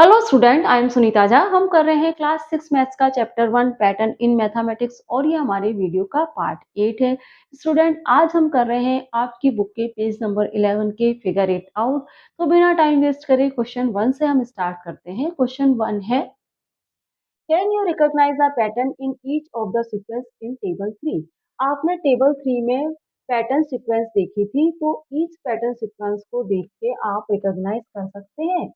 Hello student, I am Sunita Jha. हम कर रहे हैं क्लास 6 मैथ्स का चैप्टर 1 पैटर्न इन मैथमेटिक्स और ये हमारे वीडियो का पार्ट 8 है। स्टूडेंट, आज हम कर रहे हैं आपकी बुक के पेज नंबर 11 के फिगर इट आउट। तो बिना टाइम वेस्ट करे क्वेश्चन 1 से हम स्टार्ट करते हैं। क्वेश्चन 1 है, can you recognise the pattern in each of the sequence in table 3। आपने टेबल 3 में पैटर्न सीक्वेंस देखी थी, तो ईच पैटर्न सीक्वेंस को देख के आप रिकॉग्नाइज कर सकते हैं।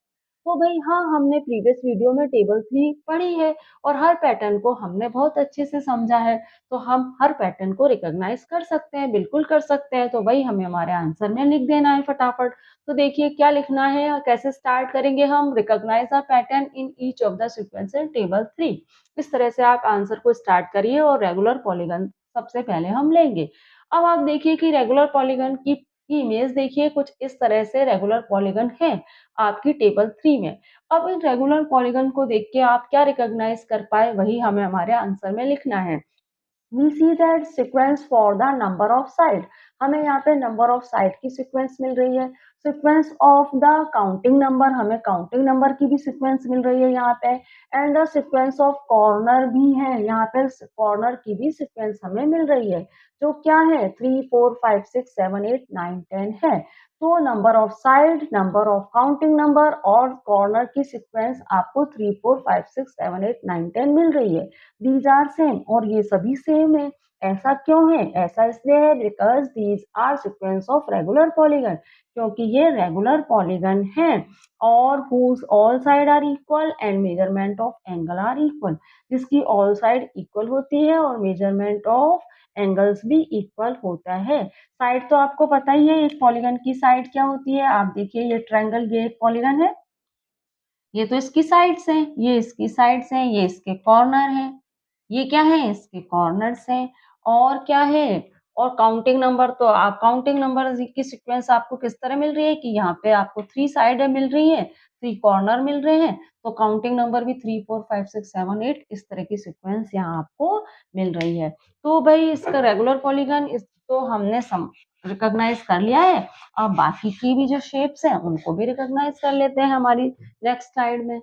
तो भाई हाँ, हमने प्रीवियस वीडियो में टेबल 3 पढ़ी है और हर पैटर्न को हमने बहुत अच्छे से समझा है। तो हम हर पैटर्न को रिकॉग्नाइज कर सकते हैं, बिल्कुल कर सकते हैं। तो वही हमें हमारे आंसर में लिख देना है फटाफट। तो देखिए क्या लिखना है और कैसे स्टार्ट करेंगे हम। Recognise a pattern in each of the sequence in table 3। इस तरह से आप आंसर को स्टार्ट करिए और रेगुलर पॉलीगन सबसे पहले हम लेंगे। अब आप देखिए कि रेगुलर पॉलीगन की इमेज देखिए, कुछ इस तरह से रेगुलर पॉलीगन है आपकी टेबल 3 में। अब इन रेगुलर पॉलीगन को देख के आप क्या रिकॉग्नाइज कर पाए, वही हमें हमारे आंसर में लिखना है। We see that sequence for the number of side। हमें यहाँ पे नंबर ऑफ साइड की सीक्वेंस मिल रही है। Sequence of the counting number, हमें काउंटिंग नंबर की भी सीक्वेंस मिल रही है यहाँ पे। And the sequence of corner भी है यहाँ पे, कॉर्नर की भी सीक्वेंस हमें मिल रही है, जो क्या है 3 4 5 6 7 8 9 10 है। तो number of side, number of counting number और कॉर्नर की सीक्वेंस आपको 3 4 5 6 7 8 9 10 मिल रही है। दीज आर सेम, और ये सभी सेम है। ऐसा क्यों है? ऐसा इसलिए है because these are sequence of regular polygon, क्योंकि ये रेगुलर पॉलीगन है और whose all side are equal and measurement of angle are equal. जिसकी ऑल साइड इक्वल होती है और मेजरमेंट ऑफ एंगल्स भी इक्वल होता है। साइड तो आपको पता ही है, एक पॉलीगन की साइड क्या होती है। आप देखिए ये ट्रायंगल, ये एक पॉलीगन है, ये तो इसकी साइड्स हैं, ये इसकी साइड्स हैं, ये इसके कॉर्नर हैं। ये क्या है? इसके कॉर्नर्स हैं। और क्या है? और काउंटिंग नंबर, तो आप काउंटिंग नंबर की सीक्वेंस आपको किस तरह मिल रही है कि यहाँ पे आपको 3 साइडें मिल रही हैं, 3 कॉर्नर मिल रहे हैं। तो काउंटिंग नंबर भी 3 4 5 6 7 8 इस तरह की सीक्वेंस यहाँ आपको मिल रही है। तो भाई इसका रेगुलर पॉलीगन इसको हमने रिकॉग्नाइज कर लिया है। अब बाकी की भी जो शेप्स हैं उनको भी रिकॉग्नाइज कर लेते हैं हमारी नेक्स्ट स्लाइड में।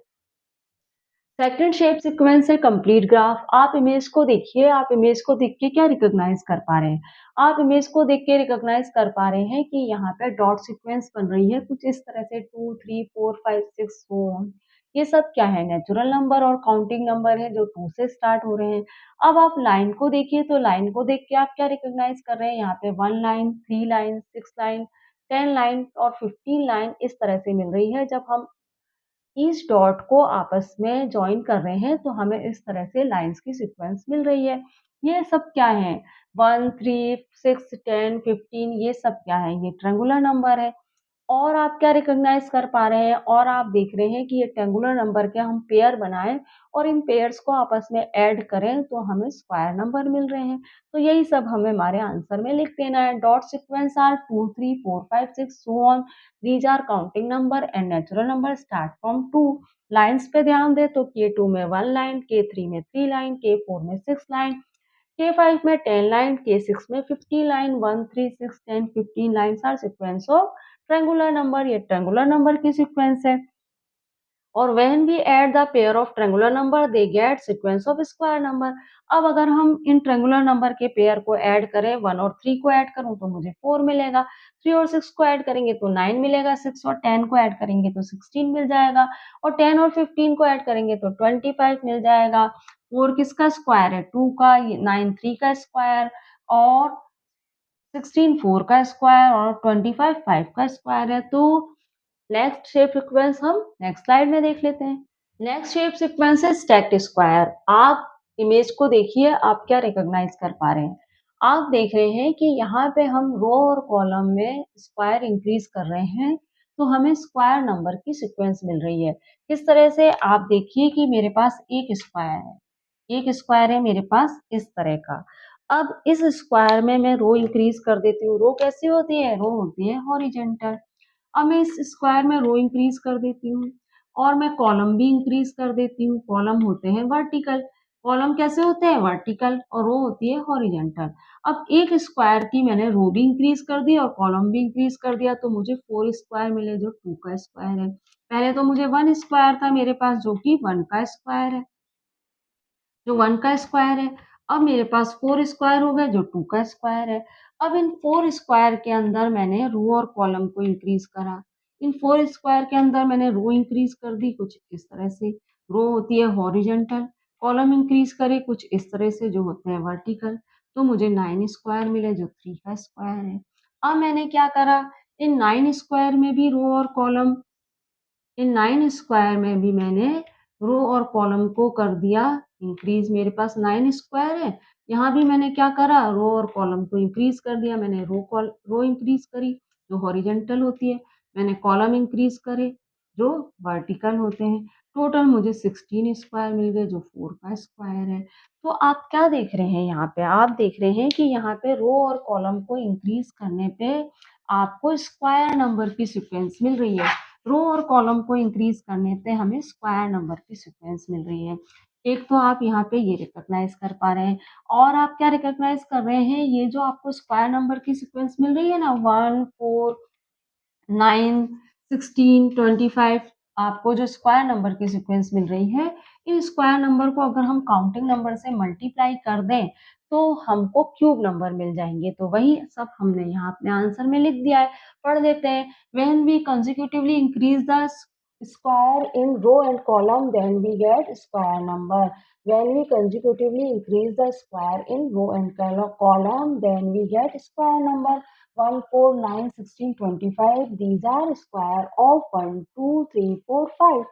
सेकंड शेप सीक्वेंस है कंप्लीट ग्राफ। आप इमेज को देखिए, आप इमेज को देख के क्या रिकॉग्नाइज कर पा रहे हैं? आप इमेज को देख के रिकॉग्नाइज कर पा रहे हैं कि यहाँ पे डॉट सीक्वेंस बन रही है कुछ इस तरह से 2 3 4 5 6 सो ऑन। ये सब क्या है? नेचुरल नंबर और काउंटिंग नंबर है जो 2 से स्टार्ट हो रहे हैं। अब आप लाइन को देखिए, तो लाइन को देख के आप क्या रिकॉग्नाइज कर रहे हैं? यहाँ पे 1 लाइन, 3 लाइन, 6 लाइन, 10 लाइन और 15 लाइन इस तरह से मिल रही है। जब हम इस डॉट को आपस में जॉइन कर रहे हैं तो हमें इस तरह से लाइंस की सीक्वेंस मिल रही है। ये सब क्या है? 1 3 6 10 15 ये सब क्या है? ये ट्रायंगुलर नंबर है। और आप क्या रिकॉग्नाइज कर पा रहे हैं? और आप देख रहे हैं कि ये ट्रायंगुलर नंबर के हम पेयर बनाएं और इन पेयर्स को आपस में ऐड करें तो हमें स्क्वायर नंबर मिल रहे हैं। तो यही सब हमें हमारे आंसर में लिख देना है। Dot sequence are 2 3 4 5 6 so on. These are counting number and natural number start from 2। Lines पे ध्यान दें तो K2 में 1 लाइन, K3 में 3 लाइन, K4 में 6 लाइन, K5 में 10 लाइन, K6 में 15 line. 1 3 6 10 15 lines are sequence of triangular number. ये ट्रायंगुलर नंबर की सीक्वेंस है। और when we add the pair of triangular number they get sequence of square number. अब अगर हम इन ट्रायंगुलर नंबर के पेयर को ऐड करें, 1 और 3 को ऐड करूं तो मुझे 4 मिलेगा। 3 और 6 को ऐड करेंगे तो 9 मिलेगा। 6 और 10 को ऐड करेंगे तो 16 मिल जाएगा। और 10 और 15 को ऐड करेंगे तो 25 मिल जाएगा। 4 किसका स्क्वायर है? 2 का। 9 3 का स्क्वायर और 16 4 का स्क्वायर और 25 5 का स्क्वायर है। तो नेक्स्ट शेप सीक्वेंस हम नेक्स्ट स्लाइड में देख लेते हैं। नेक्स्ट शेप सीक्वेंस है स्टैक्ड स्क्वायर। आप इमेज को देखिए, आप क्या रिकॉग्नाइज कर पा रहे हैं? आप देख रहे हैं कि यहाँ पे हम रो और कॉलम में स्क्वायर इंक्रीज कर रहे हैं तो हमें स्क्वायर नंबर की सीक्वेंस मिल रही है। किस तरह से? आप देखिए कि मेरे पास एक स्क्वायर है, एक स्क्वायर है मेरे पास इस तरह का। अब इस स्क्वायर में मैं रो इंक्रीज कर देती हूँ। रो कैसी होती है? रो होती है हॉरिजेंटल। अब मैं इस स्क्वायर में रो इंक्रीज कर देती हूँ और मैं कॉलम भी इंक्रीज कर देती हूँ। कॉलम होते हैं वर्टिकल। कॉलम कैसे होते हैं? वर्टिकल और रो होती है हॉरिजेंटल। अब एक स्क्वायर की मैंने रो भी इंक्रीज कर दी और कॉलम भी इंक्रीज कर दिया तो मुझे 4 स्क्वायर मिले जो 2 का स्क्वायर है। पहले तो मुझे 1 स्क्वायर था मेरे पास जो कि 1 का स्क्वायर है। जो 1 का स्क्वायर है। अब मेरे पास 4 स्क्वायर हो गए जो 2 का स्क्वायर है। अब इन 4 स्क्वायर के अंदर मैंने रो और कॉलम को इंक्रीज़ करा। इन 4 स्क्वायर के अंदर मैंने रो इंक्रीज़ कर दी कुछ इस तरह से। रो होती है हॉरिज़ॉन्टल, कॉलम इंक्रीज़ करे कुछ इस तरह से जो होते हैं वर्टिकल। तो मुझे 9 स्क्वायर मिले जो 3 का स्क्वायर है। अब मैंने क्या करा, इन 9 स्क्वायर में भी रो और कॉलम इन 9 स्क्वायर में भी मैंने रो और कॉलम को कर दिया इंक्रीज़। मेरे पास 9 स्क्वायर है, यहाँ भी मैंने क्या करा, रो और कॉलम को इंक्रीज़ कर दिया। मैंने रो इंक्रीज़ करी जो हॉरिजॉन्टल होती है, मैंने कॉलम इंक्रीज़ करे जो वर्टिकल होते हैं। टोटल मुझे 16 स्क्वायर मिल गए जो 4 का स्क्वायर है। तो आप क्या देख रहे हैं यहाँ पे? आप देख रहे हैं कि यहाँ पे रो और कॉलम को इंक्रीज़ करने पे आपको स्क्वायर नंबर की सीक्वेंस मिल रही है। रो और कॉलम को इंक्रीज करने पे हमें स्क्वायर नंबर की सीक्वेंस मिल रही है। एक तो आप यहाँ पे ये रिकॉग्नाइज कर पा रहे हैं और आप क्या रिकॉग्नाइज कर रहे हैं, ये जो आपको स्क्वायर नंबर की सीक्वेंस मिल रही है ना 1 4 9 16 25, आपको जो स्क्वायर नंबर की सीक्वेंस मिल रही है, इन स्क्वायर नंबर को अगर हम काउंटिंग नंबर से मल्टीप्लाई कर दें तो हमको क्यूब नंबर मिल जाएंगे। तो वही सब हमने यहाँ अपने आंसर में लिख दिया है। पढ़ लेते हैं। When we consecutively increase the square in row and column, then we get square number. When we consecutively increase the square in row and column, then we get square number. 1 4 9 16 25, these are square of 1 2 3 4 5.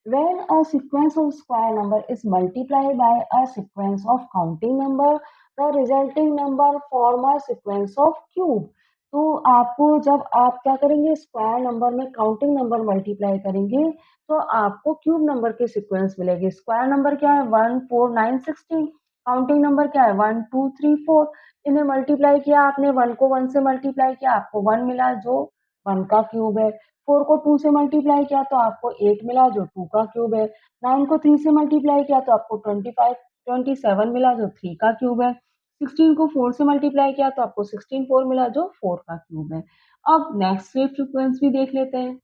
When a sequence of square number is multiplied by a sequence of counting number, the resulting number form a sequence of cube. तो आपको जब आप क्या करेंगे, square number में counting number multiply करेंगे तो आपको क्यूब नंबर की सीक्वेंस मिलेगी। स्क्वायर नंबर क्या है 1 4 9 16, काउंटिंग नंबर क्या है 1 2 3 4। इन्हें मल्टीप्लाई किया आपने, 1 को 1 से मल्टीप्लाई किया आपको 1 मिला जो 1 का क्यूब है। 4 को 2 से मल्टीप्लाई किया तो आपको 8 मिला जो 2 का क्यूब है। 9 को 3 से मल्टीप्लाई किया तो आपको 27 मिला जो 3 का क्यूब है। 16 को 4 से मल्टीप्लाई किया तो आपको 16 4 मिला जो 4 का क्यूब है। अब नेक्स्ट शेप सीक्वेंस भी देख लेते हैं।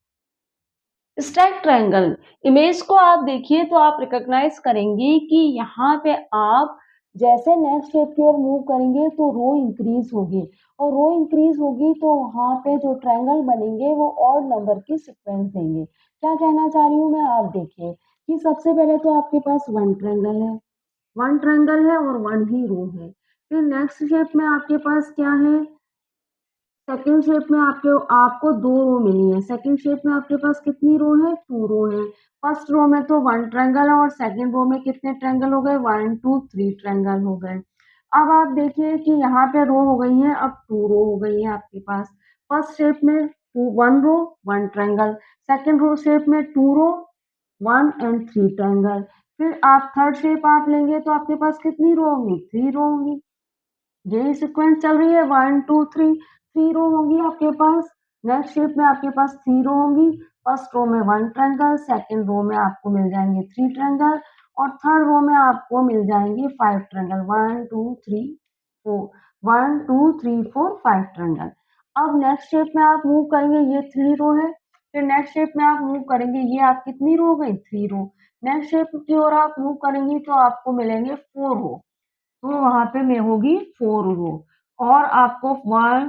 स्टैक ट्रायंगल इमेज को आप देखिए तो आप रिकॉग्नाइज करेंगे कि यहाँ पे आप जैसे नेक्स्ट शेप की ओर मूव करेंगे तो रो इंक्रीज होगी और रो इंक्रीज होगी तो वहाँ पे जो ट्रायंगल बनेंगे वो ऑड नंबर की सीक्वेंस देंगे। क्या कहना चाह रही हूँ मैं, आप देखिए कि सबसे पहले तो आपके पास वन ट्रायंगल है और वन ही रो है। फिर नेक्स्ट शेप में आपके पास क्या है, सेकंड शेप में आपको 2 रो मिली है। सेकंड शेप में आपके पास कितनी रो है, 2 रो है। फर्स्ट रो में तो 1 ट्रायंगल है और सेकंड रो में कितने ट्रायंगल हो गए, 1 2 3 ट्रायंगल हो गए। अब आप देखिए कि यहाँ पे रो हो गई है, अब 2 रो हो गई है आपके पास। फर्स्ट शेप में 1 रो 1 ट्रायंगल, सेकंड रो शेप में 2 रो 1 एंड 3 ट्रायंगल। फिर आप थर्ड शेप आप लेंगे तो आपके पास कितनी रो होंगी, 3 रो होंगी। यही सीक्वेंस चल रही है 1 2 3, 3 रो होंगी आपके पास। नेक्स्ट शेप में आपके पास 3 रो होंगी। फर्स्ट रो में 1 ट्रायंगल, सेकंड रो में आपको मिल जाएंगे 3 ट्रायंगल और थर्ड रो में आपको मिल जाएंगे 5 ट्रायंगल। 1 2 3 4, 1 2 3 4 5 ट्रायंगल। अब नेक्स्ट शेप में आप मूव करेंगे, ये 3 रो है। फिर नेक्स्ट शेप में आप मूव करेंगे, ये आप कितनी रो हो गई, 3 रो। नेक्स्ट शेप की ओर आप मूव करेंगी तो आपको मिलेंगे 4 रो। तो वहाँ पे में होगी 4 रो और आपको 1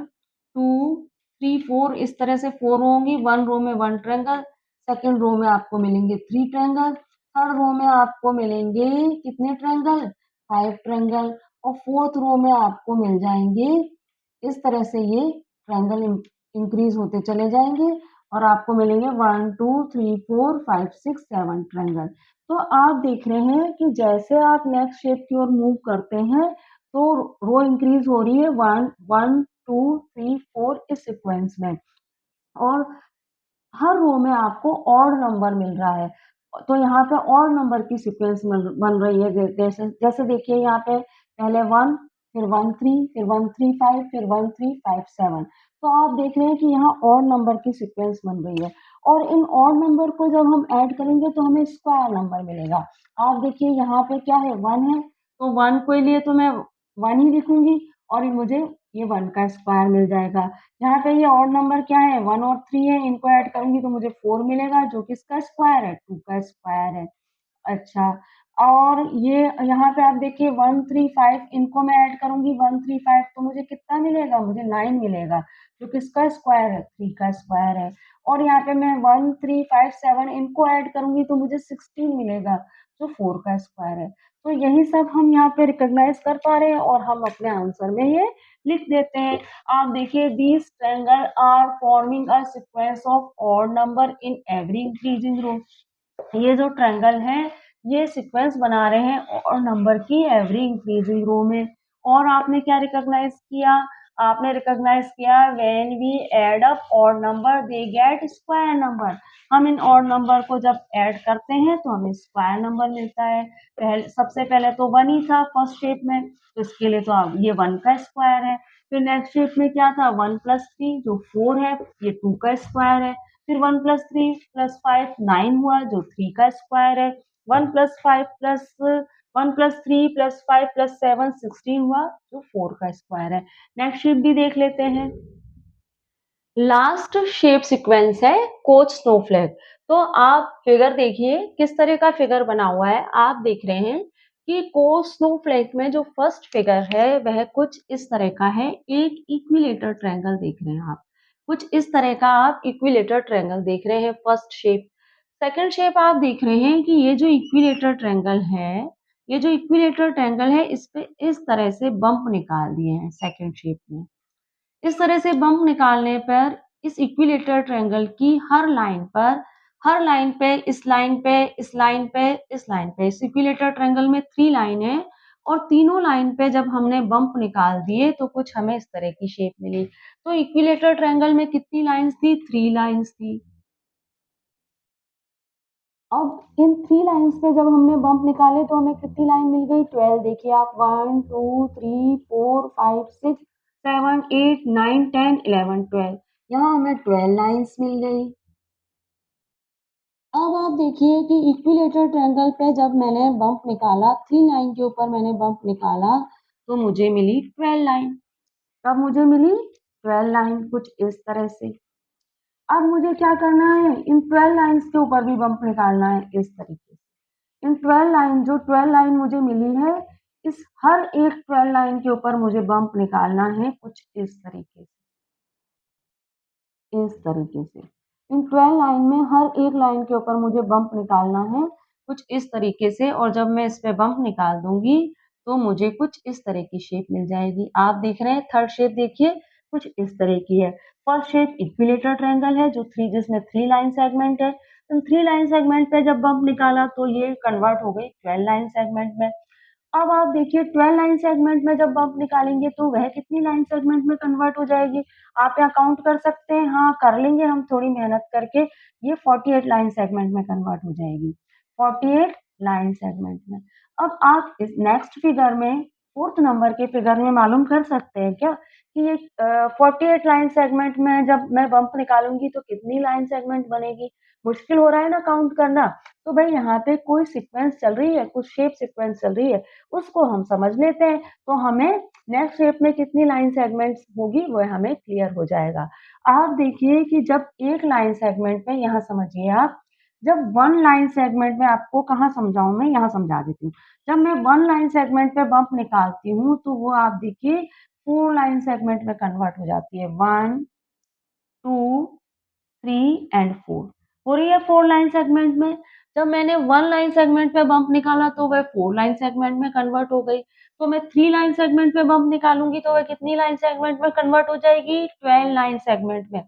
2 3 4 इस तरह से 4 रो होंगी। 1 रो में 1 ट्रायंगल, सेकंड रो में आपको मिलेंगे 3 ट्रायंगल, थर्ड रो में आपको मिलेंगे कितने ट्रायंगल, 5 ट्रायंगल और फोर्थ रो में आपको मिल जाएंगे। इस तरह से ये ट्रायंगल इंक्रीज होते चले जाएंगे और आपको मिलेंगे 1 2 3 4 5 6 7 ट्रायंगल। तो आप देख रहे हैं कि जैसे आप नेक्स्ट शेप की ओर मूव करते हैं तो रो इंक्रीज हो रही है 1 1 2 3 4 इस सीक्वेंस में और हर रो में आपको ऑड नंबर मिल रहा है। तो यहाँ पे ऑड नंबर की सीक्वेंस बन रही है। जैसे जैसे देखिए यहाँ पे पहले 1 फिर 1 3 फिर 1 3 5 फिर 1 3 5 7। तो आप देख रहे हैं कि यहाँ ऑड नंबर की सीक्वेंस बन रही है और इन ऑड नंबर को जब हम ऐड करेंगे तो हमें स्क्वायर नंबर मिलेगा। आप देखिए यहाँ पे क्या है, 1 है तो 1 के लिए तो मैं 1 ही लिखूँगी और ये मुझे ये 1 का स्क्वायर मिल जाएगा। यहाँ पे ये ऑड नंबर क्या है 1 और 3 है, इनको ऐड करूँगी तो मुझे 4 मिलेगा जो किसका स्क्वायर है 2 का स्क्वायर है। अच्छा, और ये यहाँ पे आप देखिए 135 इनको मैं ऐड करूँगी 135 तो मुझे कितना मिलेगा? मुझे 9 मिलेगा, जो किसका स्क्वायर है? 3 का स्क्वायर है। और यहाँ पे मैं 1357 इनको ऐड करूँगी तो मुझे 16 मिलेगा, जो 4 का स्क्वायर है। तो यही सब हम यहाँ पे रिकॉग्नाइज़ कर पा रहे हैं और हम अपने आंसर में ये लिख देते हैं। आप देखिए these triangle are forming a sequence of odd number in every increasing row. ये जो ट्रायंगल है ये सीक्वेंस बना रहे हैं और नंबर की एवरी इंक्रीजिंग रो में। और आपने क्या रिकॉग्नाइज किया? आपने रिकॉग्नाइज किया when we add up odd number they get square number. हम इन ऑड नंबर को जब ऐड करते हैं तो हमें स्क्वायर नंबर मिलता है। पहले सबसे पहले तो 1 ही था फर्स्ट शेप में, तो इसके लिए तो अब ये 1 का स्क्वायर है। फिर नेक्स्ट शेप में क्या था 1 प्लस 3 जो 4 है, ये 2 का स्क्वायर है। फिर 1 प्लस 3 प्लस 5 9 हुआ जो 3 का स्क्वायर है। 1 plus 5 plus 1 plus 3 plus 5 plus 7 16 हुआ जो 4 का स्क्वायर है। नेक्स्ट शेप भी देख लेते हैं। लास्ट शेप सीक्वेंस है कोच स्नोफ्लेक। तो आप फिगर देखिए किस तरह का फिगर बना हुआ है। आप देख रहे हैं कि कोच स्नोफ्लेक में जो फर्स्ट फिगर है वह कुछ इस तरह का है। एक इक्विलेटर ट्रायंगल देख रहे हैं आप। कुछ इस तरह का आप इक्विलेटर ट्रायंगल देख रहे हैं फर्स्ट शेप। सेकंड शेप आप देख रहे हैं कि ये जो इक्विलेटर ट्रायंगल है, ये जो इक्विलेटर ट्रायंगल है इस पे इस तरह से बम्प निकाल दिए हैं सेकंड शेप में। इस तरह से बम्प निकालने पर इस इक्विलेटर ट्रायंगल की हर लाइन पे, इस लाइन पे, इस लाइन पे, इस लाइन पे, इस इक्विलेटर ट्रायंगल में 3 लाइन है और तीनों लाइन पे जब हमने बम्प निकाल दिए तो कुछ हमें इस तरह की शेप मिली। तो इक्विलेटर ट्रायंगल में कितनी लाइन्स थी? 3 लाइन्स थी। अब इन 3 लाइन्स पे जब हमने बम्प निकाले तो हमें कितनी लाइन मिल गई? 12। देखिए आप 1, 2, 3, 4, 5, 6, 7, 8, 9, 10, 11, 12 यहाँ हमें 12 लाइन्स मिल गई। अब आप देखिए कि इक्विलेटर ट्रायंगल पे जब मैंने बम्प निकाला, 3 लाइन के ऊपर मैंने बम्प निकाला, तो मुझे मिली 12 लाइन। कब मुझे मिली? 12 लाइन कुछ इस तरह से। अब मुझे क्या करना है? इन 12 लाइन्स के ऊपर भी बम्प निकालना है इस तरीके से। इन 12 लाइन जो 12 लाइन मुझे मिली है, इस हर एक 12 लाइन के ऊपर मुझे बम्प निकालना है कुछ इस तरीके से, इस तरीके से। इन 12 लाइन में हर एक लाइन के ऊपर मुझे बम्प निकालना है कुछ इस तरीके से और जब मैं इस पे बम्प निकाल दूँगी, तो मुझे कुछ इस तरह की शेप मिल जाएगी। आप देख रहे हैं थर्ड शेप देखिए कुछ इस तरह की है। फर्स्ट शेप इक्विलेटर ट्रायंगल है जो 3 जिसमें 3 लाइन सेगमेंट है। इन 3 लाइन सेगमेंट पे जब बम्प निकाला तो ये कन्वर्ट हो गई 12 लाइन सेगमेंट में। अब आप देखिए 12 लाइन सेगमेंट में जब बम्प निकालेंगे तो वह कितनी लाइन सेगमेंट में कन्वर्ट हो जाएगी? आप यहाँ काउंट कर सकते हैं। हाँ, कर लेंगे हम थोड़ी मेहनत करके। ये 48 लाइन सेगमेंट में कन्वर्ट हो जाएगी। 48 लाइन सेगमेंट में। अब आप इस नेक्स्ट फिगर में 4th नंबर के फिगर में मालूम कर सकते हैं क्या कि ये 48 लाइन सेगमेंट में जब मैं बम्प निकालूँगी तो कितनी लाइन सेगमेंट बनेगी? मुश्किल हो रहा है ना काउंट करना? तो भई यहाँ पे कोई सीक्वेंस चल रही है, कुछ शेप सीक्वेंस चल रही है, उसको हम समझ लेते हैं, तो हमें नेक्स्ट शेप में कितनी लाइन सेगमेंट्स होगी वो हमें क्लियर हो जाएगा। आप देखिए कि जब एक लाइन सेगमेंट में यहाँ समझिए आप, जब 1 लाइन सेगमेंट में आपको कहाँ समझाऊँ मैं यहाँ समझा देती हूँ। जब मैं 1 लाइन सेगमेंट पे बम्प निकालती हूँ, तो वो आप देखिए 4 लाइन सेगमेंट में कन्वर्ट हो जाती है। 1, 2, 3 एंड 4 हो रही है 4 लाइन सेगमेंट में। जब मैंने 1 लाइन सेगमेंट पे बम्प निकाला तो वह 4 लाइन सेगमेंट में कन्वर्ट हो गई। तो मैं 3 लाइन सेगमेंट पे बम्प निकालूँगी तो वह कितनी लाइन सेगमेंट में कन्वर्ट हो जाएगी? 12 लाइन सेगमेंट में।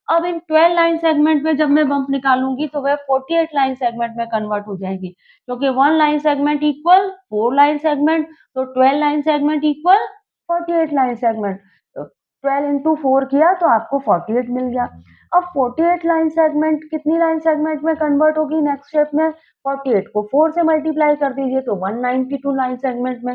अब इन 12 लाइन सेगमेंट में जब मैं बम्प निकालूँगी तो वह 48 लाइन सेगमेंट में कन्वर्ट हो जाएगी। क्योंकि 1 line segment equal 4 line segment तो 12 line segment equal 48 line segment. तो 12 इंटू 4 किया तो आपको 48 मिल गया। अब 48 लाइन सेगमेंट कितनी लाइन सेगमेंट में कन्वर्ट होगी नेक्स्ट स्टेप में? 48 को 4 से मल्टीप्लाई कर दीजिए तो 192 लाइन सेगमेंट में।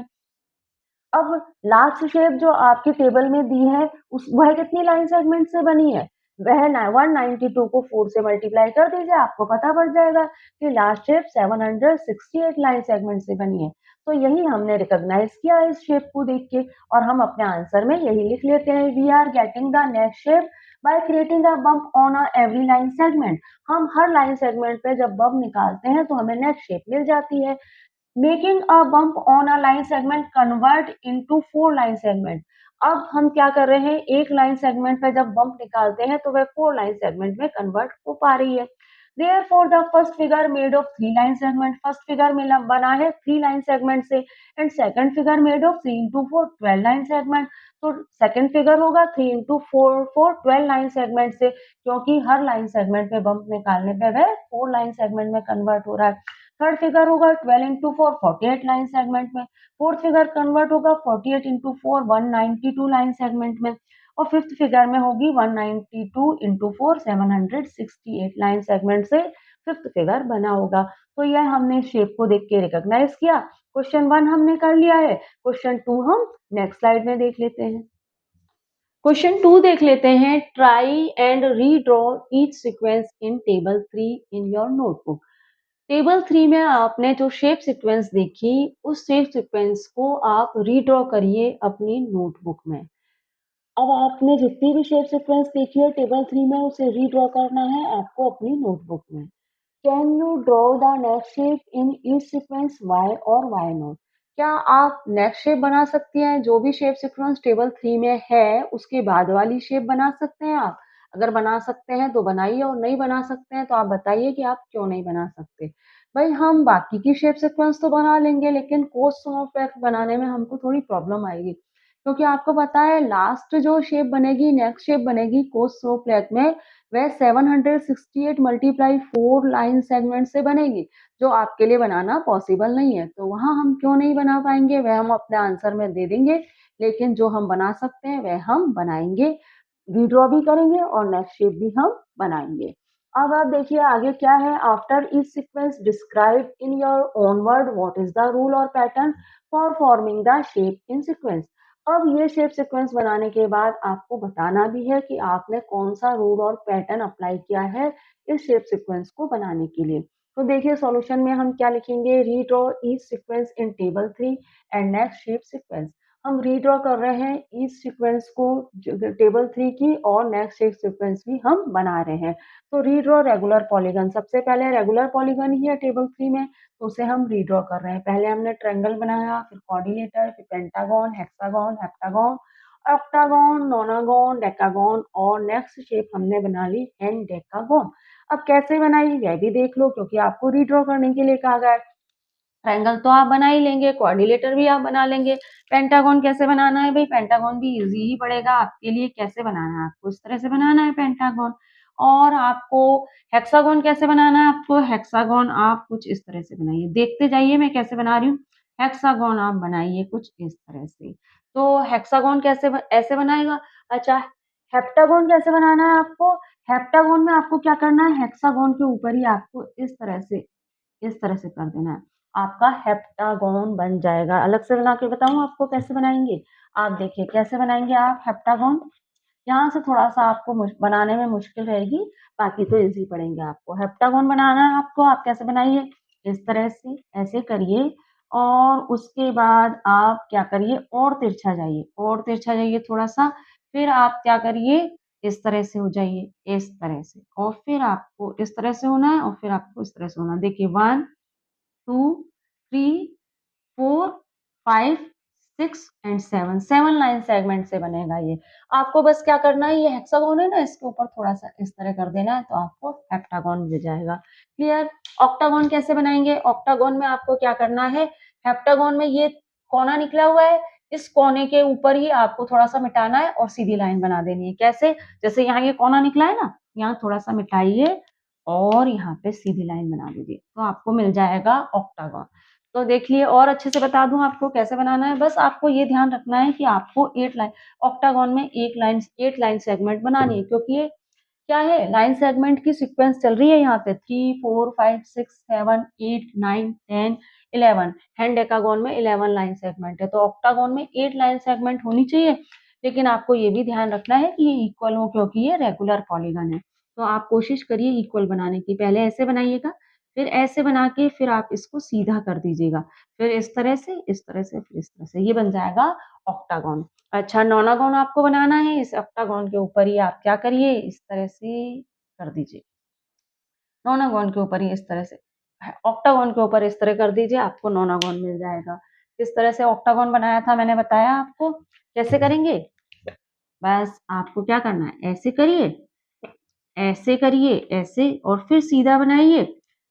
अब लास्ट शेप जो आपकी टेबल में दी है उस वह कितनी लाइन सेगमेंट से बनी है? वह ना 192 को 4 से मल्टीप्लाई कर दीजिए, आपको पता पड़ जाएगा कि लास्ट शेप 768 लाइन सेगमेंट से बनी है। तो यही हमने रिकॉग्नाइज किया इस शेप को देख के, और हम अपने आंसर में यही लिख लेते हैं, we are getting the next shape by creating a bump on a every line segment. हम हर लाइन सेगमेंट पे जब बम्प निकालते हैं तो हमें नेक्स्ट शेप मिल जाती है। Making a bump on a line segment convert into 4 line segment. अब हम क्या कर रहे हैं, एक लाइन सेगमेंट पे जब बम्प निकालते हैं तो वह 4 लाइन सेगमेंट में कन्वर्ट हो पा रही है। Therefore, the first figure made of 3 line segment, first figure में बना है 3 line segment से, and second figure made of 3 into 4 12 line segment। तो second figure होगा 3 into 4 4 12 line segment से, क्योंकि हर line segment पे bump निकालने पे वह 4 line segment में convert हो रहा है। थर्ड फिगर होगा 12 into 4 48 लाइन सेगमेंट में। फोर्थ फिगर कन्वर्ट होगा 48 into 4 192 लाइन सेगमेंट में। और फिफ्थ फिगर में होगी 192 इंटू 4 768 लाइन सेगमेंट से फिफ्थ फिगर बना होगा। तो यह हमने शेप को देख के रिकॉग्नाइज किया। क्वेश्चन 1 हमने कर लिया है। क्वेश्चन 2 हम नेक्स्ट स्लाइड में देख लेते हैं। क्वेश्चन 2 देख लेते हैं, try and redraw each sequence in table 3 in your notebook. Table 3 में आपने जो शेप सीक्वेंस देखी, उस शेप सीक्वेंस को आप रीड्रॉ करिए अपनी नोटबुक में। अब आपने जितनी भी शेप सीक्वेंस देखी है टेबल 3 में, उसे रीड्रॉ करना है आपको अपनी नोटबुक में। Can you draw the next shape in each sequence, why or why not? क्या आप नेक्स्ट शेप बना सकती हैं? जो भी शेप सीक्वेंस टेबल 3 में है उसके बाद वाली शेप बना सकते हैं आप? अगर बना सकते हैं तो बनाइए, और नहीं बना सकते हैं तो आप बताइए कि आप क्यों नहीं बना सकते। भाई हम बाकी की शेप सीक्वेंस तो बना लेंगे, लेकिन कोस ऑफ एक्ट बनाने में हमको थोड़ी प्रॉब्लम आएगी, क्योंकि आपको पता है लास्ट जो शेप बनेगी, नेक्स्ट शेप बनेगी कोस ऑफ फ्लैट में, वह 768 मल्टीप्लाई 4 लाइन सेगमेंट से बनेगी, जो आपके लिए बनाना पॉसिबल नहीं है। तो वहाँ हम क्यों नहीं बना पाएंगे, वह हम अपने आंसर में दे देंगे, लेकिन जो हम बना सकते हैं वह हम बनाएंगे, रीड्रॉ भी करेंगे और नेक्स्ट शेप भी हम बनाएंगे। अब आप देखिए आगे क्या है, after each sequence describe in your own word what is the rule और pattern for forming the shape in sequence. अब ये शेप सीक्वेंस बनाने के बाद आपको बताना भी है कि आपने कौन सा रूल और पैटर्न अप्लाई किया है इस शेप सीक्वेंस को बनाने के लिए। तो देखिए सॉल्यूशन में हम क्या लिखेंगे, redraw each sequence in table 3 and next shape sequence. हम रीड्रॉ कर रहे हैं ईच सीक्वेंस को टेबल 3 की, और नेक्स्ट शेप सीक्वेंस भी हम बना रहे हैं। तो रीड्रॉ रेगुलर पॉलीगन, सबसे पहले रेगुलर पॉलीगन ही है टेबल 3 में, तो उसे हम रीड्रॉ कर रहे हैं। पहले हमने ट्रायंगल बनाया, फिर क्वाड्रिलेटरल, फिर pentagon, hexagon, heptagon, octagon, नोनागन, decagon, और नेक्स्ट शेप हमने बना ली हेंडेकागन। अब कैसे बनाई वह भी देख लो, क्योंकि आपको रीड्रॉ करने के लिए कहा गया है। ट्रायंगल तो आप बना ही लेंगे, क्वाड्रिलेटर भी आप बना लेंगे। पेंटागन कैसे बनाना है भाई, पेंटागन भी इजी ही पड़ेगा आपके लिए। कैसे बनाना है, आपको इस तरह से बनाना है पेंटागन। और आपको हेक्सागन कैसे बनाना है, आपको हेक्सागन आप कुछ इस तरह से बनाइए, देखते जाइए मैं कैसे बना रही हूँ। हेक्सागन आप बनाइए कुछ इस तरह से। तो हेक्सागन कैसे ऐसे बनाएगा। अच्छा, हेप्टागन कैसे बनाना है आपको। हेप्टागन में आपको क्या करना है, हेक्सागन के ऊपर ही आपको इस तरह से कर देना है, आपका हेप्टागोन बन जाएगा। अलग से बना के बताऊं आपको कैसे बनाएंगे। आप देखिए कैसे बनाएंगे आप हेप्टागोन। यहाँ से थोड़ा सा आपको बनाने में मुश्किल रहेगी, बाकी तो इजी पड़ेंगे आपको। हेप्टागोन बनाना है आपको, आप कैसे बनाइए, इस तरह से ऐसे करिए, और उसके बाद आप क्या करिए, और तिरछा जाइए, और तिरछा जाइए थोड़ा सा, फिर आप क्या करिए, इस तरह से हो जाइए, इस तरह से, और फिर आपको इस तरह से होना है, और फिर आपको इस तरह से होना है। देखिए 1 2 3 4 5 6 एंड 7, 7 लाइन सेगमेंट से बनेगा ये। आपको बस क्या करना है, ये हेक्सागोन है ना, इसके ऊपर थोड़ा सा इस तरह कर देना है, तो आपको हेप्टागोन मिल जाएगा। क्लियर। ऑक्टागोन कैसे बनाएंगे, ऑक्टागोन में आपको क्या करना है, हेप्टागोन में ये कोना निकला हुआ है, इस कोने के ऊपर ही आपको थोड़ा सा मिटाना है और सीधी लाइन बना देनी है। कैसे, जैसे यहाँ ये कोना निकला है ना, यहाँ थोड़ा सा मिटाइए और यहाँ पे सीधी लाइन बना दीजिए, तो आपको मिल जाएगा ऑक्टागन। तो देखिए और अच्छे से बता दूं आपको कैसे बनाना है। बस आपको ये ध्यान रखना है कि आपको 8 लाइन ऑक्टागन में 8 लाइन सेगमेंट बनानी है, क्योंकि ये क्या है, लाइन सेगमेंट की सीक्वेंस चल रही है यहाँ पे 3 4 5 6 7 8 9 10 11। हेंडेकागन में 11 लाइन सेगमेंट है, तो ऑक्टागन में 8 लाइन सेगमेंट होनी चाहिए, लेकिन आपको ये भी ध्यान रखना है कि ये इक्वल हो, क्योंकि ये रेगुलर पॉलीगन है। तो आप कोशिश करिए इक्वल बनाने की। पहले ऐसे बनाइएगा, फिर ऐसे बना के फिर आप इसको सीधा कर दीजिएगा। फिर इस तरह से, इस तरह से, फिर इस तरह से, ये बन जाएगा ऑक्टागोन। अच्छा, नोनागोन आपको बनाना है, इस ऑक्टागोन के ऊपर ही आप क्या करिए, इस तरह से कर दीजिए। नोनागोन के ऊपर ही इस तरह से, ऑक्टागोन के ऊपर इस तरह कर दीजिए, आपको नोनागोन मिल जाएगा। किस तरह से ऑक्टागोन बनाया था मैंने बताया आपको, कैसे करेंगे? बस आपको क्या करना है, ऐसे करिए, ऐसे और फिर सीधा बनाइए,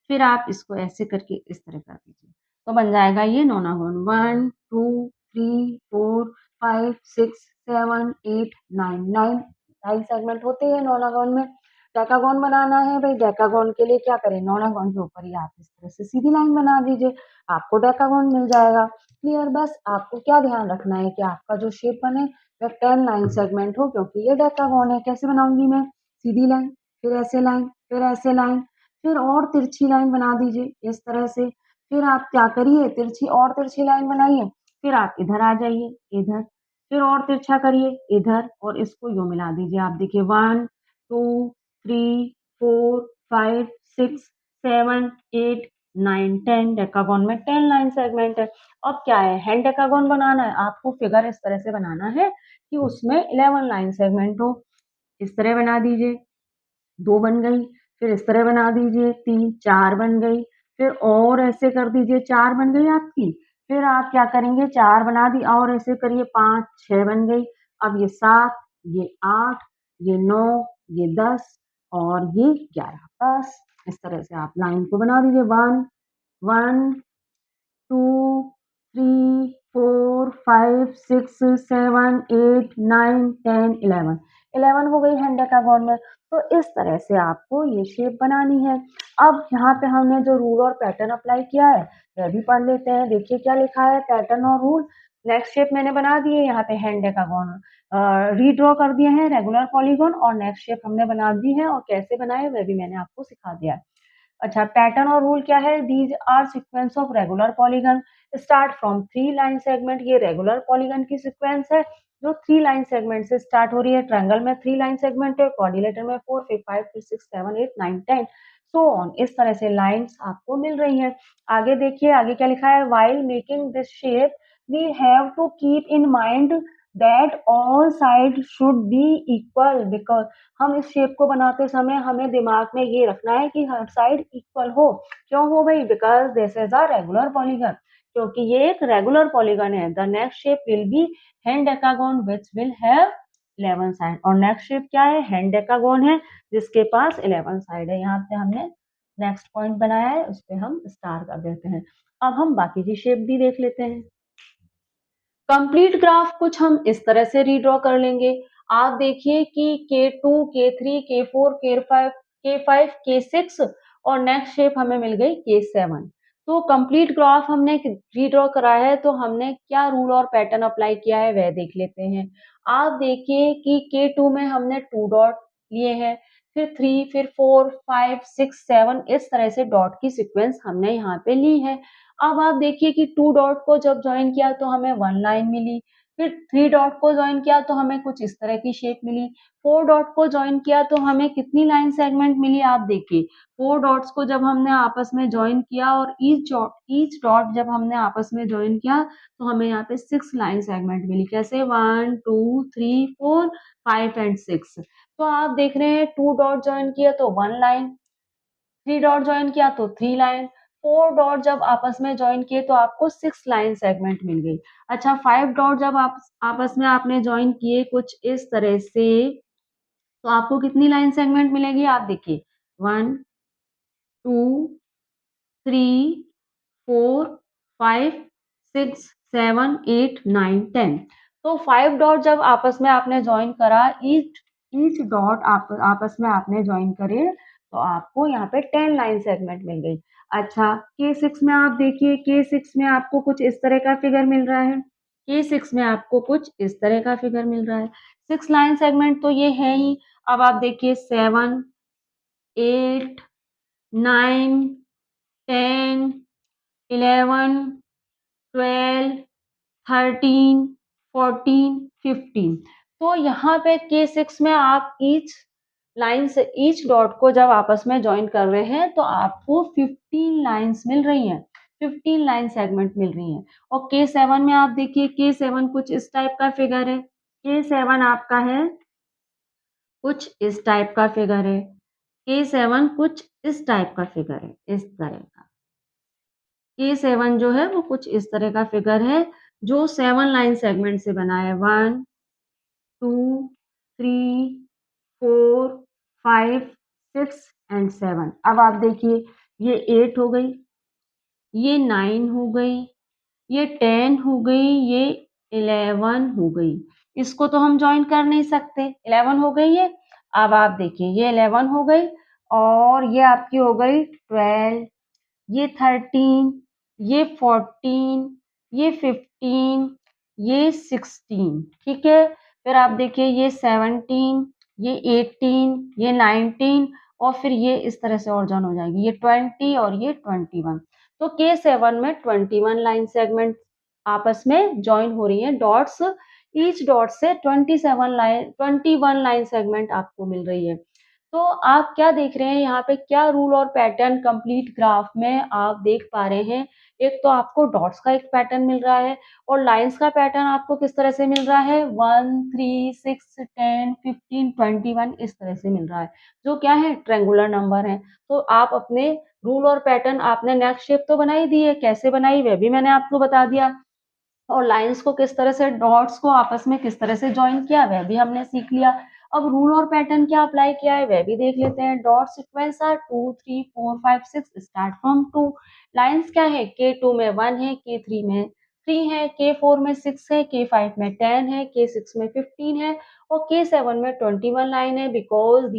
फिर आप इसको ऐसे करके इस तरह कर दीजिए, तो बन जाएगा ये नोनागोन। 1 2 3 4 5 6 7 8 9 9 9 सेगमेंट होते हैं नोनागोन में। डेकागोन बनाना है भाई, डेकागोन के लिए क्या करें, नोनागोन के ऊपर ही आप इस तरह से सीधी लाइन बना दीजिए, आपको डेकागोन मिल जाएगा। क्लियर? बस आपको क्या ध्यान रखना है कि आपका जो शेप बने वह 10 लाइन सेगमेंट हो, क्योंकि ये डेकागोन है। कैसे बनाऊंगी मैं? सीधी लाइन, फिर ऐसे लाइन, फिर ऐसे लाइन, फिर और तिरछी लाइन बना दीजिए इस तरह से। फिर आप क्या करिए, तिरछी और तिरछी लाइन बनाइए, फिर आप इधर आ जाइए, इधर, फिर और तिरछा करिए इधर, और इसको यूं मिला दीजिए। आप देखिए 1 2 3 4 5 6 7 8 9 10, डेकागोन में 10 लाइन सेगमेंट है। अब क्या है, हैंड डेकागोन बनाना है, आपको फिगर इस तरह से बनाना है कि उसमें 11 लाइन सेगमेंट हो। इस तरह बना दीजिए, 2 बन गई, फिर इस तरह बना दीजिए 3 4 बन गई, फिर और ऐसे कर दीजिए 4 बन गई आपकी। फिर आप क्या करेंगे, 4 बना दी और ऐसे करिए 5 6 बन गई। अब ये 7, ये 8, ये 9, ये 10 और ये 11, बस इस तरह से आप लाइन को बना दीजिए। 1 1 2 3 4 5 6 7 8 9 10 11, 11 हो गई हैंड डेकागोन में। तो इस तरह से आपको ये शेप बनानी है। अब यहाँ पे हमने जो रूल और पैटर्न अप्लाई किया है वह भी पढ़ लेते हैं। देखिए क्या लिखा है, पैटर्न और रूल। नेक्स्ट शेप मैंने बना दी है, यहाँ पे हैंड डेकागोन रीड्रॉ कर दिए हैं, रेगुलर पॉलीगॉन, और नेक्स्ट शेप हमने बना दी है, और कैसे बनाए वह भी मैंने आपको सिखा दिया है। अच्छा, पैटर्न और रूल क्या है, these are sequence of regular polygon start from 3 line segment. ये रेगुलर पॉलीगन की सीक्वेंस है जो 3 लाइन सेगमेंट से स्टार्ट हो रही है। ट्रायंगल में 3 लाइन सेगमेंट है, क्वाड्रिलेटर में 4 फिर 5 फिर 6 7 8 9 10 सो ऑन, इस तरह से लाइंस आपको मिल रही हैं। आगे देखिए, आगे क्या लिखा है, while making this shape we have to keep in mind that all side should be equal, because हम इस शेप को बनाते समय हमें दिमाग में ये रखना है कि हर साइड इक्वल हो। क्यों हो भाई, because this is a regular polygon, क्योंकि ये एक रेगुलर पॉलीगन है। The next shape will be hendecagon which will have 11 side, और नेक्स्ट शेप क्या है, हैंड डेकागोन है जिसके पास 11 साइड है। यहाँ पे हमने नेक्स्ट पॉइंट बनाया है, उस पे हम स्टार कर देते हैं। अब हम बाकी की शेप भी देख लेते हैं। कंप्लीट ग्राफ कुछ हम इस तरह से रीड्रॉ कर लेंगे। आप देखिए कि K2, K3, K4, K5, K5, K6 और नेक्स्ट शेप हमें मिल गई K7। तो कंप्लीट ग्राफ हमने रीड्रॉ करा है, तो हमने क्या रूल और पैटर्न अप्लाई किया है वह देख लेते हैं। आप देखिए कि K2 में हमने 2 डॉट लिए हैं, फिर 3, फिर 4, 5, 6, 7, इस तरह से डॉट की सीक्वेंस हमने यहाँ पे ली है। अब आप देखिए कि 2 डॉट को जब जॉइन किया तो हमें 1 लाइन मिली, फिर 3 डॉट को जॉइन किया तो हमें कुछ इस तरह की शेप मिली, 4 डॉट को जॉइन किया तो हमें कितनी लाइन सेगमेंट मिली, आप देखिए 4 डॉट्स को जब हमने आपस में जॉइन किया और ईच डॉट जब हमने आपस में जॉइन किया तो हमें यहाँ पे 6 लाइन सेगमेंट मिली। कैसे, 1 2 3 4 5 एंड 6। तो आप देख रहे हैं 2 डॉट जॉइन किया तो 1 लाइन, 3 डॉट जॉइन किया तो 3 लाइन, 4 डॉट जब आपस में जॉइन किए तो आपको 6 लाइन सेगमेंट मिल गई। अच्छा, 5 डॉट जब आप आपस में आपने जॉइन किए कुछ इस तरह से, तो आपको कितनी लाइन सेगमेंट मिलेगी, आप देखिए 1 2 3 4 5 6 7 8 9 10। तो 5 डॉट जब आपस में आपने जॉइन करा, ईच ईच डॉट आप आपस में आपने जॉइन करे तो आपको यहाँ पे 10 लाइन सेगमेंट मिल गई। अच्छा, K6 में आप देखिए, K6 में आपको कुछ इस तरह का फिगर मिल रहा है, K6 में आपको कुछ इस तरह का फिगर मिल रहा है। 6 लाइन सेगमेंट तो ये है ही। अब आप देखिए 7 8 9 10 11 12 13 14 15। तो यहाँ पे K6 में आप ईच लाइन्स ईच डॉट को जब आपस में जॉइन कर रहे हैं तो आपको 15 लाइन्स मिल रही हैं, 15 लाइन सेगमेंट मिल रही हैं। और K7 में आप देखिए K7 कुछ इस टाइप का फिगर है। K7 आपका है कुछ इस टाइप का फिगर है। K7 कुछ इस टाइप का फिगर है, इस तरह का। K7 जो है वो कुछ इस तरह का फिगर है जो 7 लाइन सेगमेंट से बना है। 1, 2, 3, 4, 5, 6 एंड 7। अब आप देखिए ये 8 हो गई, ये 9 हो गई, ये 10 हो गई, ये 11 हो गई। इसको तो हम जॉइन कर नहीं सकते, 11 हो गई ये। अब आप देखिए ये 11 हो गई और ये आपकी हो गई 12, ये 13, ये 14, ये 15, ये 16, ठीक है? फिर आप देखिए ये 17, ये 18, ये 19 और फिर ये इस तरह से और जॉइन हो जाएगी, ये 20 और ये 21। तो K7 में 21 लाइन सेगमेंट आपस में जॉइन हो रही हैं डॉट्स, ईच डॉट से 21 लाइन सेगमेंट आपको मिल रही है। तो आप क्या देख रहे हैं यहाँ पे, क्या रूल और पैटर्न कंप्लीट ग्राफ में आप देख पा रहे हैं। एक तो आपको डॉट्स का एक पैटर्न मिल रहा है और लाइंस का पैटर्न आपको किस तरह से मिल रहा है, 1, 3, 6, 10, 15, 21 इस तरह से मिल रहा है, जो क्या है ट्रायंगुलर नंबर है। तो आप अपने रूल और पैटर्न आपने नेक्स्ट शेप तो बना ही दी है, कैसे बनाई वह भी मैंने आपको बता दिया। और लाइन्स को किस तरह से, डॉट्स को आपस में किस तरह से जॉइन किया वह भी हमने सीख लिया। अब रूल और पैटर्न क्या अप्लाई किया है वह भी देख लेते हैं। Dot sequence are 2, 3, 4, 5, 6 start from 2। Lines क्या है, K2 में 1 है, K3 में 3 है, K4 में 6 है, K5 में 10 है, K6 में 15 है और K7 में 21 लाइन है। Because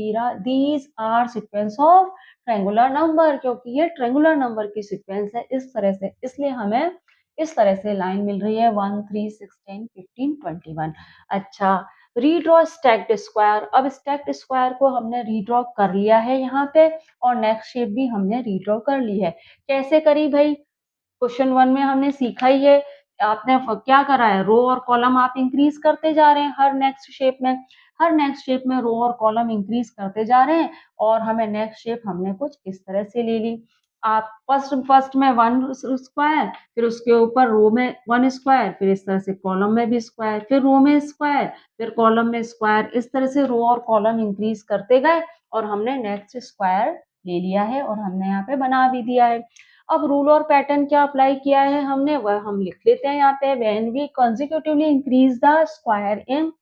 these are sequence of triangular number, क्योंकि ये ट्रायंगुलर नंबर की सीक्वेंस है इस तरह से, इसलिए हमें इस तरह से लाइन मिल रही है 1, 3, 6, 10, 15, 21। अच्छा, रीड्रॉ स्टैक्ड स्क्वायर। अब स्टैक्ड स्क्वायर को हमने रीड्रॉ कर लिया है यहाँ पे और नेक्स्ट शेप भी हमने रीड्रॉ कर ली है। कैसे करी भाई, क्वेश्चन 1 में हमने सीखा ही है। आपने क्या करा है, रो और कॉलम आप इंक्रीज करते जा रहे हैं हर नेक्स्ट शेप में, हर नेक्स्ट शेप में रो और कॉलम इंक्रीज करते जा रहे हैं और हमें नेक्स्ट शेप हमने कुछ इस तरह से ले ली। आप फर्स्ट फर्स्ट में 1 स्क्वायर, फिर उसके ऊपर रो में 1 स्क्वायर, फिर इस तरह से कॉलम में भी स्क्वायर, फिर रो में स्क्वायर, फिर कॉलम में स्क्वायर, इस तरह से रो और कॉलम इंक्रीज करते गए और हमने नेक्स्ट स्क्वायर ले लिया है और हमने यहाँ पे बना भी दिया है। अब रूल और पैटर्न क्या अप्लाई किया है हमने वह हम लिख लेते हैं यहाँ पे। When we consecutively increase the square in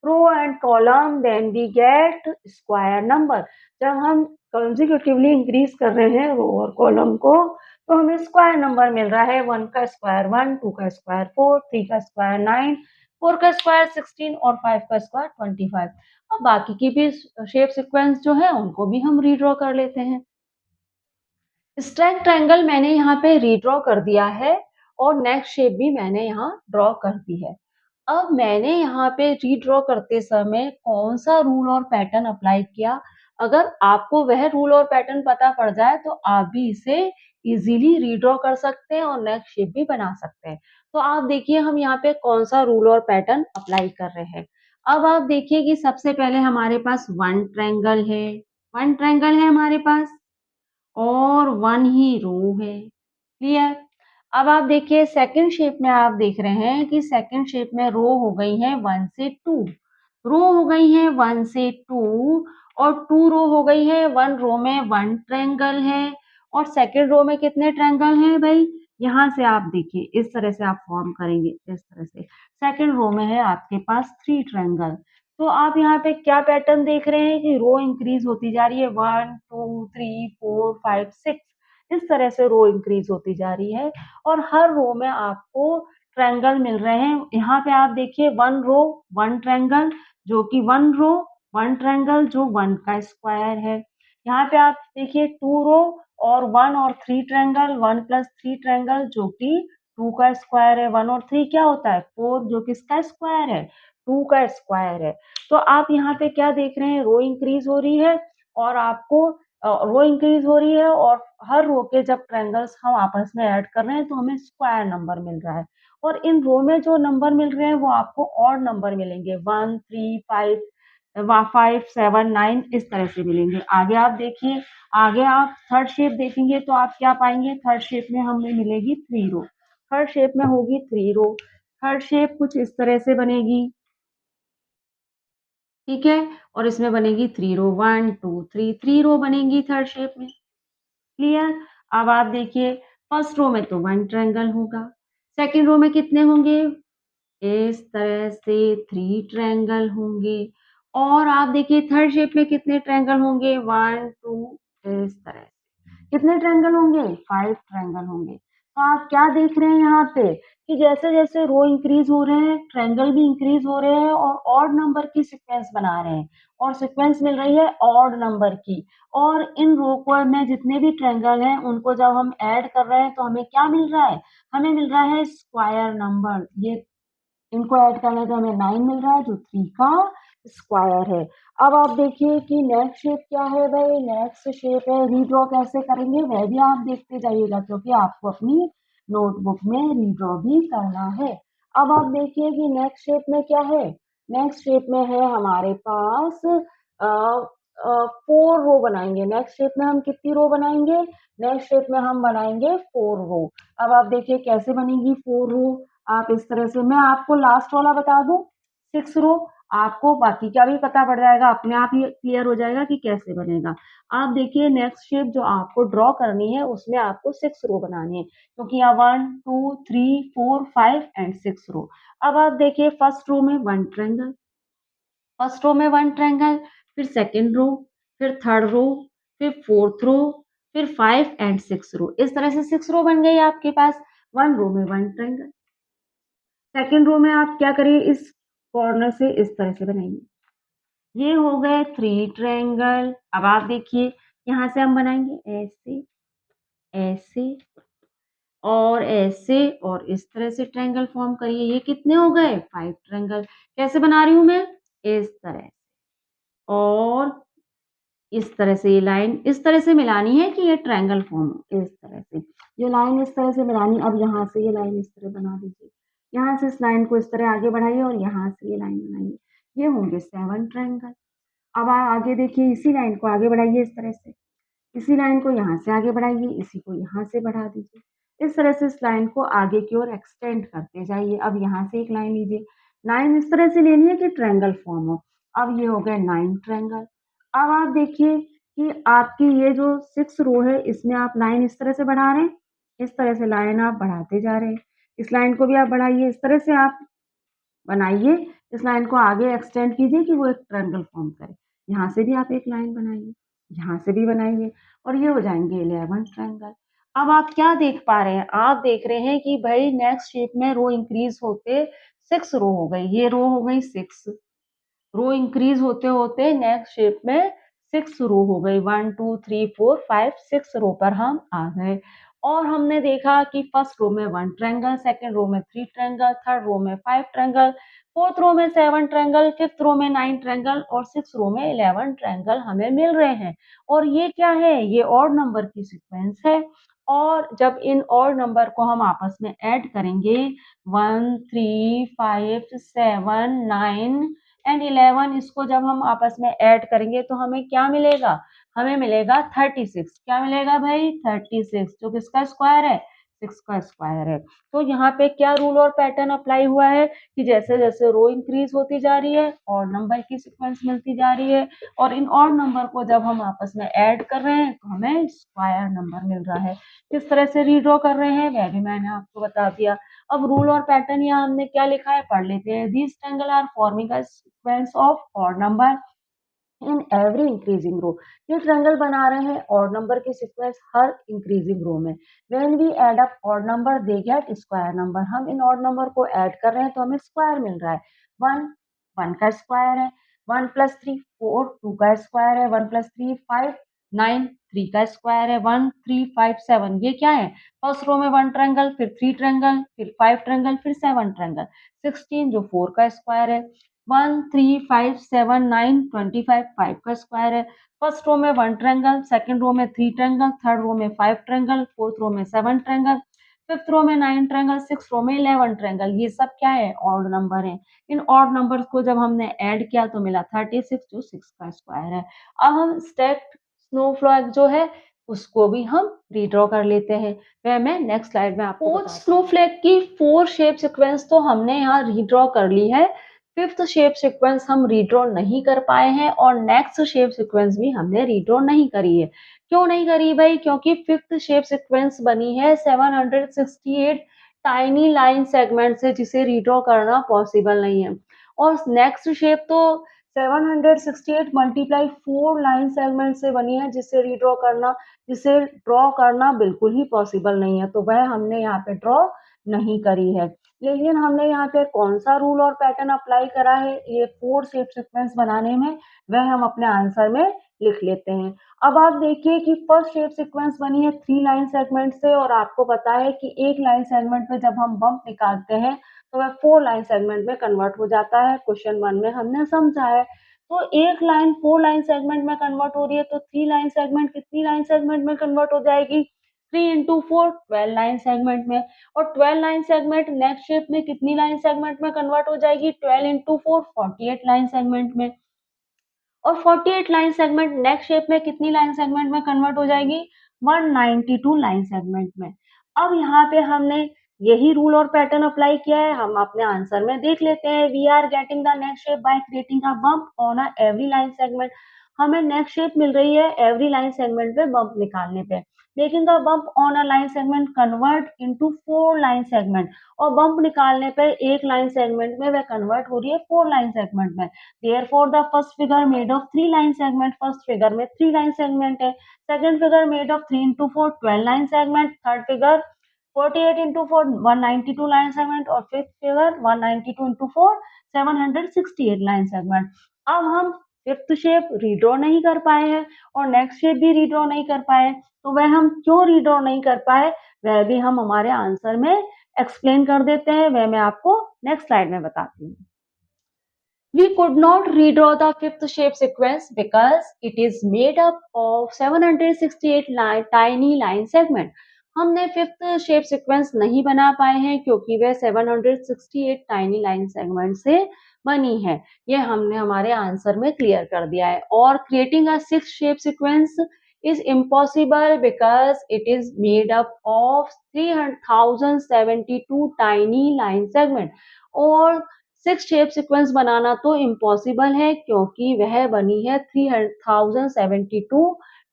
row and column then we get square number। जब हम consecutively increase कर रहे हैं रो और कॉलम को तो हमें स्क्वायर नंबर मिल रहा है। 1 का स्क्वायर 1, 2 का स्क्वायर 4, 3 का स्क्वायर 9, 4 का स्क्वायर 16 और 5 का स्क्वायर 25। अब बाकी की भी शेप सीक्वेंस जो है उनको भी हम रीड्रॉ कर लेते हैं। स्ट्रेट ट्रायंगल मैंने यहाँ पे रीड्रॉ कर दिया है और नेक्स्ट शेप भी मैंने यहाँ ड्रॉ कर दी है। अब मैंने यहाँ पे रीड्रॉ करते समय कौन सा रूल और पैटर्न अप्लाई किया, अगर आपको वह रूल और पैटर्न पता पड़ जाए तो आप भी इसे इजीली रीड्रॉ कर सकते हैं और नेक्स्ट शेप भी बना सकते हैं। तो आप देखिए हम यहाँ पे कौन सा रूल और पैटर्न अप्लाई कर रहे हैं। अब आप देखिए कि सबसे पहले हमारे पास वन ट्रायंगल है, वन ट्रायंगल है हमारे पास और 1 ही रो है। क्लियर? अब आप देखिए सेकंड शेप में आप देख रहे हैं कि सेकंड शेप में रो हो गई है 1 से 2, रो हो गई है 1 से 2 और 2 रो हो गई है। 1 रो में 1 ट्रायंगल है और सेकंड रो में कितने ट्रायंगल हैं भाई? यहाँ से आप देखिए इस तरह से आप फॉर्म करेंगे, इस तरह से। सेकंड रो में है आपके पास 3 ट्रायंगल। तो आप यहाँ पे क्या पैटर्न देख रहे हैं कि रो इंक्रीज होती जा रही है 1, 2, 3, 4, 5, 6 इस तरह से रो इंक्रीज होती जा रही है और हर रो में आपको ट्रायंगल मिल रहे हैं। यहाँ पे आप देखिए 1 रो 1 ट्रायंगल जो कि 1 रो 1 ट्रायंगल जो 1 का स्क्वायर है। यहाँ पे आप देखिए 2 रो और 1 और 3 ट्रायंगल 1 प्लस 3 ट्रायंगल जो कि 2 का स्क्वायर है। 1 और 3 क्या होता है 4 जो किसका स्क्वायर है 2 का स्क्वायर है। तो आप यहाँ पे क्या देख रहे हैं, रो इंक्रीज हो रही है और आपको रो इंक्रीज हो रही है और हर रो के जब ट्रायंगल्स हम आपस में ऐड कर रहे हैं तो हमें स्क्वायर नंबर मिल रहा है और इन रो में जो नंबर मिल रहे हैं वो आपको ऑड नंबर मिलेंगे 1, 3, 5, 5 7 9 इस तरह से मिलेंगे। आगे आप देखिए, आगे आप थर्ड शेप देखेंगे तो आप क्या पाएंगे, थर्ड शेप में हमें मिलेगी 3 रो। थर्ड शेप में होगी 3 रो। थर्ड शेप कुछ इस तरह से बनेगी, ठीक है। और इसमें बनेगी 3 रो, 1 2 3, 3 रो बनेगी थर्ड शेप में। क्लियर। अब आप देखिए, फर्स्ट रो में तो 1 ट्रायंगल होगा, सेकंड रो में कितने होंगे, इस तरह से 3 ट्रायंगल होंगे। और आप देखिए थर्ड शेप में कितने ट्रायंगल होंगे, 1 2, इस तरह। कितने ट्रायंगल होंगे, 5 ट्रायंगल होंगे। तो आप क्या देख रहे हैं यहाँ पे कि जैसे जैसे रो इंक्रीज हो रहे हैं, ट्रायंगल भी इंक्रीज हो रहे हैं और ऑड नंबर की सीक्वेंस बना रहे हैं, और सीक्वेंस मिल रही है ऑड नंबर की। और इन रो को में जितने भी ट्रायंगल हैं उनको जब हम ऐड कर रहे हैं तो हमें क्या मिल रहा है, हमें मिल रहा है स्क्वायर नंबर। ये इनको ऐड करने पे हमें 9 मिल रहा है जो 3 का स्क्वायर है। अब आप देखिए कि नेक्स्ट शेप क्या है भाई, नेक्स्ट शेप है, रीड्रॉ कैसे करेंगे वह भी आप देखते जाइएगा क्योंकि आपको अपनी नोटबुक में रीड्रॉ भी करना है। अब आप देखिए कि नेक्स्ट शेप में क्या है, नेक्स्ट शेप में है हमारे पास 4 रो बनाएंगे। नेक्स्ट शेप में हम कितनी रो बनाएंगे, नेक्स्ट शेप में हम बनाएंगे 4 रो। अब आप देखिए कैसे बनेगी 4 रो, आप इस तरह से, मैं आपको लास्ट वाला बता दूं 6 रो, आपको बाकी का भी पता पड़ जाएगा, अपने आप ही क्लियर हो जाएगा कि कैसे बनेगा। आप देखिए नेक्स्ट शेप जो आपको ड्रॉ करनी है उसमें आपको 6 रो बनानी है क्योंकि यहाँ 1 2 3 4 5 एंड 6 रो। अब आप देखिए फर्स्ट रो में 1 ट्रायंगल, फर्स्ट रो में 1 ट्रायंगल, फिर सेकंड रो, फिर थर्ड रो, फिर फोर्थ रो, फिर 5 एंड 6 रो। इस तरह से 6 रो बन गई आपके पास। 1 रो में 1 ट्रायंगल, सेकंड रो में आप क्या करिए, इस कॉर्नर से इस तरह से बनाइए, ये हो गए 3 ट्रायंगल। अब आप देखिए यहाँ से हम बनाएंगे ऐसे, ऐसे और ऐसे, और इस तरह से ट्रायंगल फॉर्म करिए। ये कितने हो गए, 5 ट्रायंगल। कैसे बना रही हूँ मैं, इस तरह, और इस तरह से ये लाइन इस तरह से मिलानी है कि ये ट्रायंगल फॉर्म हो, इस तरह से ये लाइन इस तरह से मिलानी। अब यहाँ से ये लाइन इस तरह बना दीजिए, यहाँ से इस लाइन को इस तरह आगे बढ़ाइए और यहाँ से ये लाइन बनाइए, ये होंगे 7 ट्रायंगल। अब आप आगे देखिए, इसी लाइन को आगे बढ़ाइए इस तरह से, इसी लाइन को यहाँ से आगे बढ़ाइए, इसी को यहाँ से बढ़ा दीजिए, इस तरह से इस लाइन को आगे की ओर एक्सटेंड करते जाइए। अब यहाँ से एक लाइन लीजिए, लाइन इस तरह से लेनी है कि ट्रायंगल फॉर्म हो। अब ये हो गए 9 ट्रायंगल। अब आप देखिए कि आपकी ये जो 6 रो है इसमें आप लाइन इस तरह से बढ़ा रहे हैं, इस तरह से लाइन आप बढ़ाते जा रहे हैं, इस लाइन को भी आप बढ़ाइए, इस तरह से आप बनाइए, इस लाइन को आगे एक्सटेंड कीजिए कि वो एक ट्रायंगल फॉर्म करे। यहाँ से भी आप एक लाइन बनाइए, यहाँ से भी बनाइए, और ये हो जाएंगे 11 ट्रायंगल। अब आप क्या देख पा रहे हैं, आप देख रहे हैं कि भाई नेक्स्ट शेप में रो इंक्रीज होते 6 रो हो गई, ये रो हो गई 6, रो इंक्रीज होते होते नेक्स्ट शेप में 6 रो हो गई, 1 2 3 4 5 6 रो पर हम आ गए। और हमने देखा कि फर्स्ट रो में 1 ट्रायंगल, सेकंड रो में 3 ट्रायंगल, थर्ड रो में 5 ट्रायंगल, फोर्थ रो में 7 ट्रायंगल, फिफ्थ रो में 9 ट्रायंगल और सिक्स रो में 11 ट्रायंगल हमें मिल रहे हैं। और ये क्या है, ये ऑड नंबर की सीक्वेंस है। और जब इन ऑड नंबर को हम आपस में ऐड करेंगे, 1 3 5 7 9 एंड 11, इसको जब हम आपस में ऐड करेंगे तो हमें क्या मिलेगा, हमें मिलेगा 36। क्या मिलेगा भाई, 36, जो किसका स्क्वायर है, 6 का स्क्वायर है। तो यहाँ पे क्या रूल और पैटर्न अप्लाई हुआ है कि जैसे जैसे रो इंक्रीज होती जा रही है और नंबर की सीक्वेंस मिलती जा रही है, और इन और नंबर को जब हम आपस में ऐड कर रहे हैं तो हमें स्क्वायर नंबर मिल रहा है। किस तरह से रीड्रॉ कर रहे हैं वह भी मैंने आपको बता दिया। अब रूल और पैटर्न यहाँ हमने क्या लिखा है पढ़ लेते हैं। These triangle are forming a sequence of odd number in every increasing row. ये ट्रायंगल बना रहे हैं ऑड नंबर की सीक्वेंस हर इंक्रीजिंग रो में। When we add up odd number they get square number. हम इन ऑड नंबर को ऐड कर रहे हैं तो हमें स्क्वायर मिल रहा है। 1 1 का स्क्वायर है, 1 प्लस 3 4 2 का स्क्वायर है, 1 प्लस 3 5 9 3 का स्क्वायर है, 1 3 5 7। ये क्या है, फर्स्ट रो में 1 ट्रायंगल, फिर 3 ट्रायंगल, फिर 5 ट्रायंगल, फिर 7 ट्रायंगल। 16 जो 4 का स्क्वायर है, 1 3 5 7 9 25 5 का स्क्वायर है। फर्स्ट रो में 1 ट्रायंगल, सेकंड रो में 3 ट्रायंगल, थर्ड रो में 5 ट्रायंगल, फोर्थ रो में 7 ट्रायंगल, 5th रो में 9 ट्रायंगल, 6th रो में 11 ट्रायंगल, ये सब क्या है? ऑड नंबर है। इन ऑड नंबर्स को जब हमने ऐड किया तो मिला 36 जो 6 का स्क्वायर है। अब हम स्टैक्ड स्नोफ्लैक जो है उसको भी हम रीड्रॉ कर लेते हैं। वह मैं नेक्स्ट स्लाइड में आपको बताती हूँ। स्नोफ्लैक की 4 शेप सीक्वेंस तो हमने यहाँ रीड्रॉ कर ली है। 5th शेप सीक्वेंस हम रीड्रॉ नहीं कर पाए हैं और नेक्स्ट शेप सीक्वेंस भी हमने रीड्रॉ नहीं करी है। क्यों नहीं करी भाई? क्योंकि 5th शेप सीक्वेंस बनी है 768 टाइनी लाइन सेगमेंट से, जिसे रीड्रॉ करना पॉसिबल नहीं है। और नेक्स्ट शेप तो 768 मल्टीप्लाई 4 लाइन सेगमेंट से बनी है, जिसे ड्रॉ करना बिल्कुल ही पॉसिबल नहीं है, तो वह हमने यहाँ पे ड्रॉ नहीं करी है। लेकिन हमने यहाँ पे कौन सा रूल और पैटर्न अप्लाई करा है ये 4 शेप सीक्वेंस बनाने में, वह हम अपने आंसर में लिख लेते हैं। अब आप देखिए कि फर्स्ट शेप सीक्वेंस बनी है 3 लाइन सेगमेंट से, और आपको पता है कि एक लाइन सेगमेंट में जब हम बम्प निकालते हैं तो वह 4 लाइन सेगमेंट में कन्वर्ट हो जाता है। क्वेश्चन 1 में हमने समझा है। तो एक लाइन 4 लाइन सेगमेंट में कन्वर्ट हो रही है, तो 3 लाइन सेगमेंट कितनी लाइन सेगमेंट में कन्वर्ट हो जाएगी? 3 इंटू 4 12 लाइन सेगमेंट में। और 12 लाइन सेगमेंट नेक्स्ट शेप में कितनी लाइन सेगमेंट में कन्वर्ट हो जाएगी? 12 इंटू 4 48 लाइन सेगमेंट में। और 48 लाइन सेगमेंट नेक्स्ट शेप में कितनी लाइन सेगमेंट में कन्वर्ट हो जाएगी? 192 लाइन सेगमेंट में। अब यहाँ पे हमने यही रूल और पैटर्न अप्लाई किया है, हम अपने आंसर में देख लेते हैं। We are getting the next shape by creating a bump on a every line segment. हमें नेक्स्ट शेप मिल रही है एवरी लाइन सेगमेंट पे बम्प निकालने पे। Making a bump on a line segment convert into 4 line segment, और bump निकालने पे एक लाइन सेगमेंट में वह कन्वर्ट हो रही है 4 लाइन सेगमेंट में। Therefore, the first figure made of 3 line segment, first figure में 3 line segment है, second figure made of 3 into 4 12 line segment, third figure 48 into 4 192 line segment, और fifth figure 192 into 4 768 line segment। अब हम fifth shape redraw नहीं कर पाए हैं और नेक्स्ट शेप भी रीड्रॉ नहीं कर पाए, तो वह हम क्यों रीड्रॉ नहीं कर पाए वह भी हम हमारे आंसर में एक्सप्लेन कर देते हैं। वह मैं आपको नेक्स्ट स्लाइड में बताती हूँ। We could not redraw the fifth shape sequence because it is made up of 768 tiny line segment। हमने फिफ्थ शेप सीक्वेंस नहीं बना पाए हैं क्योंकि वह 768 टाइनी लाइन सेगमेंट से बनी है। यह हमने हमारे आंसर में क्लियर कर दिया है। और creating a six shape sequence is impossible because it is made up of 3072 tiny line segment। और 6 शेप सीक्वेंस बनाना तो इम्पॉसिबल है क्योंकि वह बनी है 3072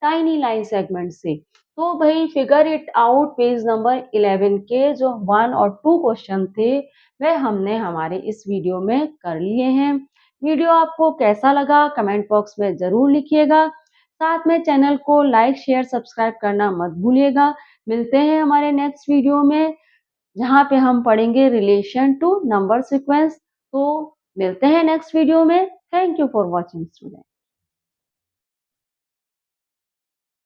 टाइनी लाइन सेगमेंट से। तो भाई figure it out page number 11 के जो 1 और 2 क्वेश्चन थे वह हमने हमारे इस वीडियो में कर लिए हैं। वीडियो आपको कैसा लगा कमेंट बॉक्स में जरूर लिखिएगा। साथ में चैनल को लाइक शेयर सब्सक्राइब करना मत भूलिएगा। मिलते हैं हमारे नेक्स्ट वीडियो में जहाँ पे हम पढ़ेंगे रिलेशन टू नंबर सीक्वेंस। तो मिलते हैं नेक्स्ट वीडियो में। Thank you for watching student.